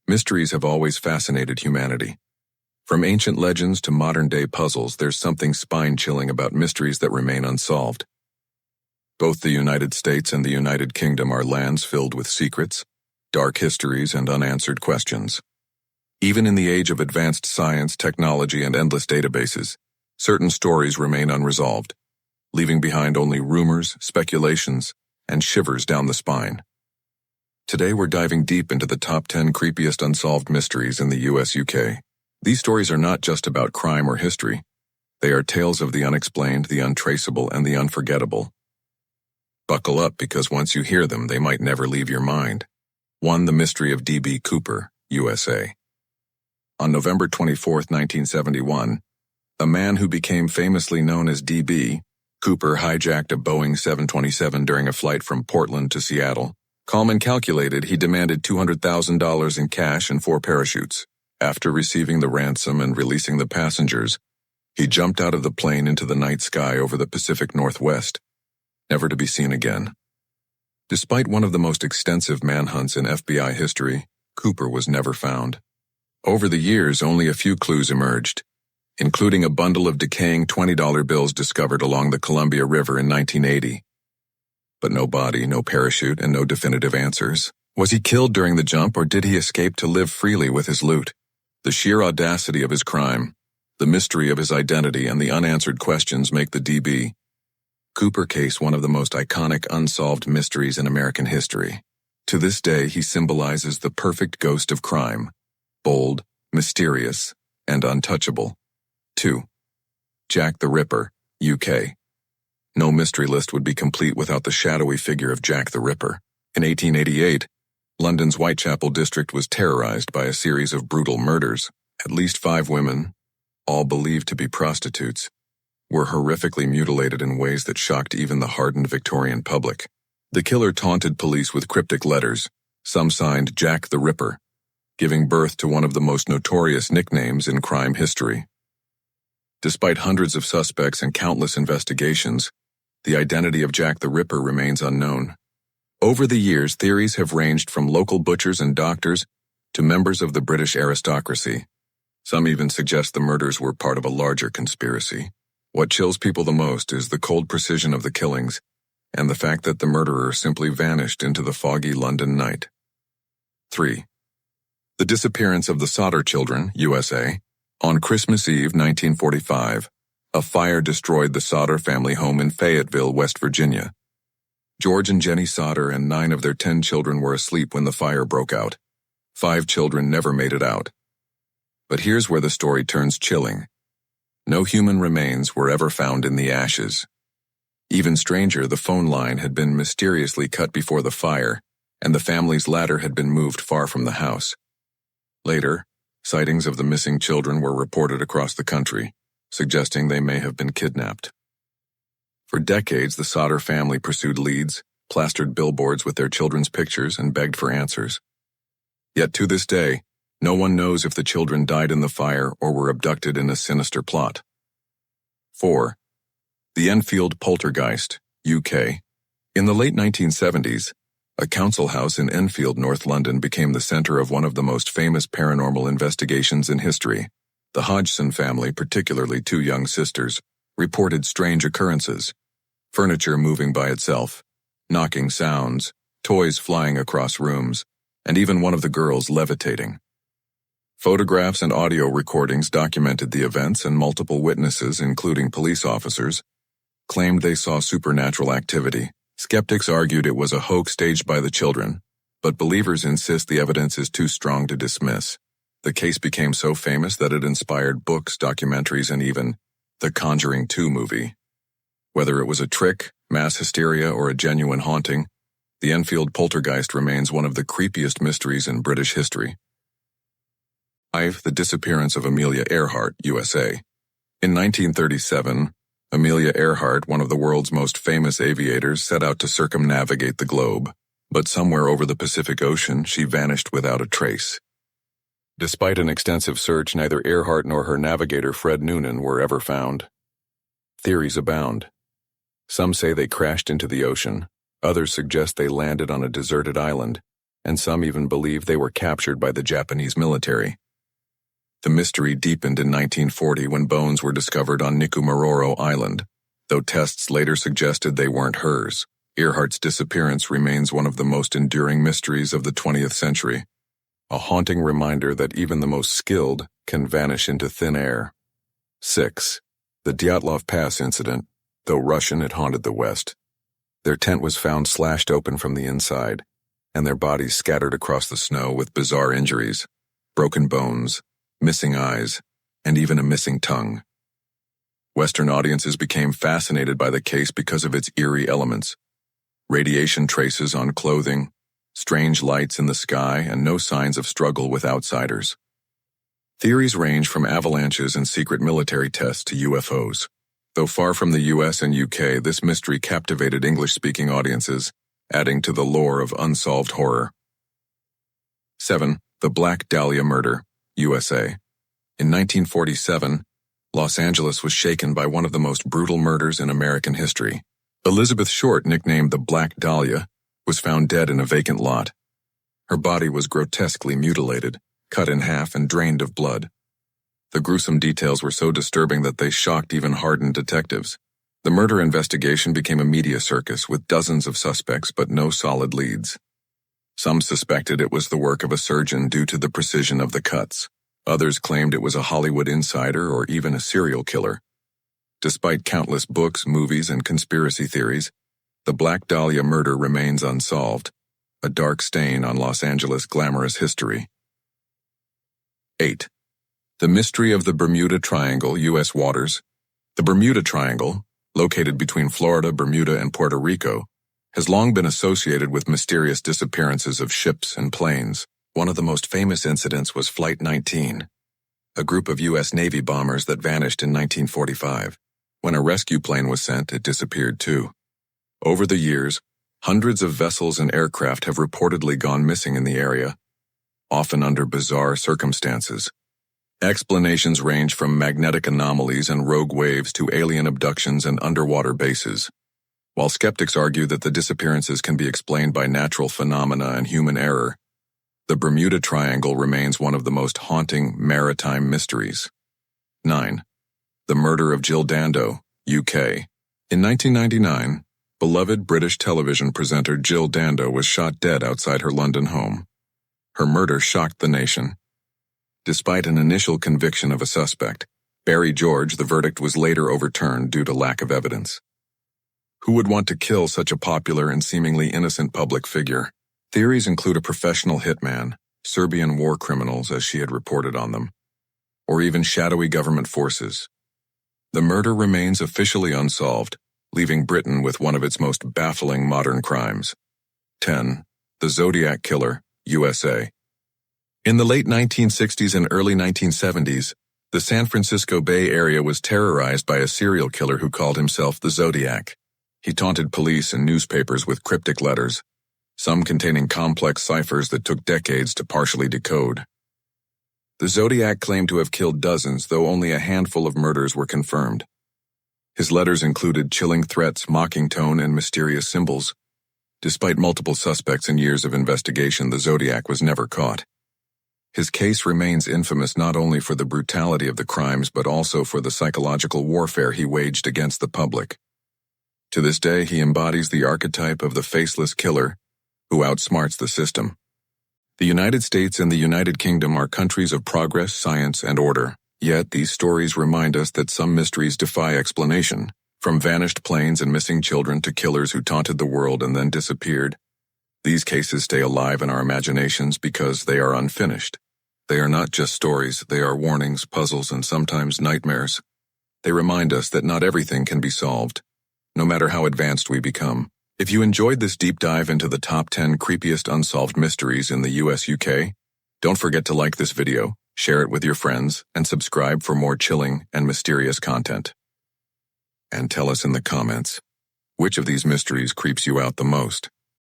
Mysteries have always fascinated humanity. From ancient legends to modern-day puzzles, there's something spine-chilling about mysteries that remain unsolved. Both the United States and the United Kingdom are lands filled with secrets, dark histories, and unanswered questions. Even in the age of advanced science, technology, and endless databases, certain stories remain unresolved, leaving behind only rumors, speculations, and shivers down the spine. Today we're diving deep into the top 10 creepiest unsolved mysteries in the US-UK. These stories are not just about crime or history. They are tales of the unexplained, the untraceable, and the unforgettable. Buckle up, because once you hear them, they might never leave your mind. 1. The Mystery of D.B. Cooper, USA. On November 24, 1971, a man who became famously known as D.B. Cooper hijacked a Boeing 727 during a flight from Portland to Seattle. Calm and calculated, he demanded $200,000 in cash and 4 parachutes. After receiving the ransom and releasing the passengers, he jumped out of the plane into the night sky over the Pacific Northwest, never to be seen again. Despite one of the most extensive manhunts in FBI history, Cooper was never found. Over the years, only a few clues emerged, including a bundle of decaying $20 bills discovered along the Columbia River in 1980. But no body, no parachute, and no definitive answers. Was he killed during the jump, or did he escape to live freely with his loot? The sheer audacity of his crime, the mystery of his identity, and the unanswered questions make the D.B. Cooper case one of the most iconic unsolved mysteries in American history. To this day, he symbolizes the perfect ghost of crime: bold, mysterious, and untouchable. 2. Jack the Ripper, UK. No mystery list would be complete without the shadowy figure of Jack the Ripper. In 1888, London's Whitechapel district was terrorized by a series of brutal murders. At least 5 women, all believed to be prostitutes, were horrifically mutilated in ways that shocked even the hardened Victorian public. The killer taunted police with cryptic letters, some signed Jack the Ripper, giving birth to one of the most notorious nicknames in crime history. Despite hundreds of suspects and countless investigations, the identity of Jack the Ripper remains unknown. Over the years, theories have ranged from local butchers and doctors to members of the British aristocracy. Some even suggest the murders were part of a larger conspiracy. What chills people the most is the cold precision of the killings and the fact that the murderer simply vanished into the foggy London night. 3. The disappearance of the Sodder children, USA. On Christmas Eve, 1945, a fire destroyed the Sodder family home in Fayetteville, West Virginia. George and Jenny Sodder and 9 of their 10 children were asleep when the fire broke out. 5 children never made it out. But here's where the story turns chilling. No human remains were ever found in the ashes. Even stranger, the phone line had been mysteriously cut before the fire, and the family's ladder had been moved far from the house. Later, sightings of the missing children were reported across the country, suggesting they may have been kidnapped. For decades, the Sodder family pursued leads, plastered billboards with their children's pictures, and begged for answers. Yet to this day, no one knows if the children died in the fire or were abducted in a sinister plot. 4. The Enfield Poltergeist, UK. In the late 1970s, a council house in Enfield, North London became the center of one of the most famous paranormal investigations in history. The Hodgson family, particularly 2 young sisters, reported strange occurrences: furniture moving by itself, knocking sounds, toys flying across rooms, and even one of the girls levitating. Photographs and audio recordings documented the events, and multiple witnesses, including police officers, claimed they saw supernatural activity. Skeptics argued it was a hoax staged by the children, but believers insist the evidence is too strong to dismiss. The case became so famous that it inspired books, documentaries, and even The Conjuring 2 movie. Whether it was a trick, mass hysteria, or a genuine haunting, the Enfield Poltergeist remains one of the creepiest mysteries in British history. 5. The disappearance of Amelia Earhart, USA. In 1937, Amelia Earhart, one of the world's most famous aviators, set out to circumnavigate the globe, but somewhere over the Pacific Ocean, she vanished without a trace. Despite an extensive search, neither Earhart nor her navigator Fred Noonan were ever found. Theories abound. Some say they crashed into the ocean, others suggest they landed on a deserted island, and some even believe they were captured by the Japanese military. The mystery deepened in 1940 when bones were discovered on Nikumaroro Island, though tests later suggested they weren't hers. Earhart's disappearance remains one of the most enduring mysteries of the 20th century, a haunting reminder that even the most skilled can vanish into thin air. 6. The Dyatlov Pass incident. Though Russian, it haunted the West. Their tent was found slashed open from the inside, and their bodies scattered across the snow with bizarre injuries, broken bones, missing eyes, and even a missing tongue. Western audiences became fascinated by the case because of its eerie elements: radiation traces on clothing, strange lights in the sky, and no signs of struggle with outsiders. Theories range from avalanches and secret military tests to UFOs. Though far from the US and UK, this mystery captivated English-speaking audiences, adding to the lore of unsolved horror. 7. The Black Dahlia Murder, USA. In 1947, Los Angeles was shaken by one of the most brutal murders in American history. Elizabeth Short, nicknamed the Black Dahlia, was found dead in a vacant lot. Her body was grotesquely mutilated, cut in half and drained of blood. The gruesome details were so disturbing that they shocked even hardened detectives. The murder investigation became a media circus with dozens of suspects but no solid leads. Some suspected it was the work of a surgeon due to the precision of the cuts. Others claimed it was a Hollywood insider or even a serial killer. Despite countless books, movies, and conspiracy theories, the Black Dahlia murder remains unsolved, a dark stain on Los Angeles' glamorous history. 8. The Mystery of the Bermuda Triangle, U.S. Waters. The Bermuda Triangle, located between Florida, Bermuda, and Puerto Rico, has long been associated with mysterious disappearances of ships and planes. One of the most famous incidents was Flight 19, a group of U.S. Navy bombers that vanished in 1945. When a rescue plane was sent, it disappeared too. Over the years, hundreds of vessels and aircraft have reportedly gone missing in the area, often under bizarre circumstances. Explanations range from magnetic anomalies and rogue waves to alien abductions and underwater bases. While skeptics argue that the disappearances can be explained by natural phenomena and human error, the Bermuda Triangle remains one of the most haunting maritime mysteries. 9. The Murder of Jill Dando, UK. In 1999, beloved British television presenter Jill Dando was shot dead outside her London home. Her murder shocked the nation. Despite an initial conviction of a suspect, Barry George, the verdict was later overturned due to lack of evidence. Who would want to kill such a popular and seemingly innocent public figure? Theories include a professional hitman, Serbian war criminals as she had reported on them, or even shadowy government forces. The murder remains officially unsolved, leaving Britain with one of its most baffling modern crimes. 10. The Zodiac Killer, USA. In the late 1960s and early 1970s, the San Francisco Bay Area was terrorized by a serial killer who called himself the Zodiac. He taunted police and newspapers with cryptic letters, some containing complex ciphers that took decades to partially decode. The Zodiac claimed to have killed dozens, though only a handful of murders were confirmed. His letters included chilling threats, mocking tone, and mysterious symbols. Despite multiple suspects and years of investigation, the Zodiac was never caught. His case remains infamous not only for the brutality of the crimes but also for the psychological warfare he waged against the public. To this day, he embodies the archetype of the faceless killer who outsmarts the system. The United States and the United Kingdom are countries of progress, science, and order. Yet these stories remind us that some mysteries defy explanation, from vanished planes and missing children to killers who taunted the world and then disappeared. These cases stay alive in our imaginations because they are unfinished. They are not just stories, they are warnings, puzzles, and sometimes nightmares. They remind us that not everything can be solved, no matter how advanced we become. If you enjoyed this deep dive into the top 10 creepiest unsolved mysteries in the US/UK, don't forget to like this video, share it with your friends, and subscribe for more chilling and mysterious content. And tell us in the comments, which of these mysteries creeps you out the most?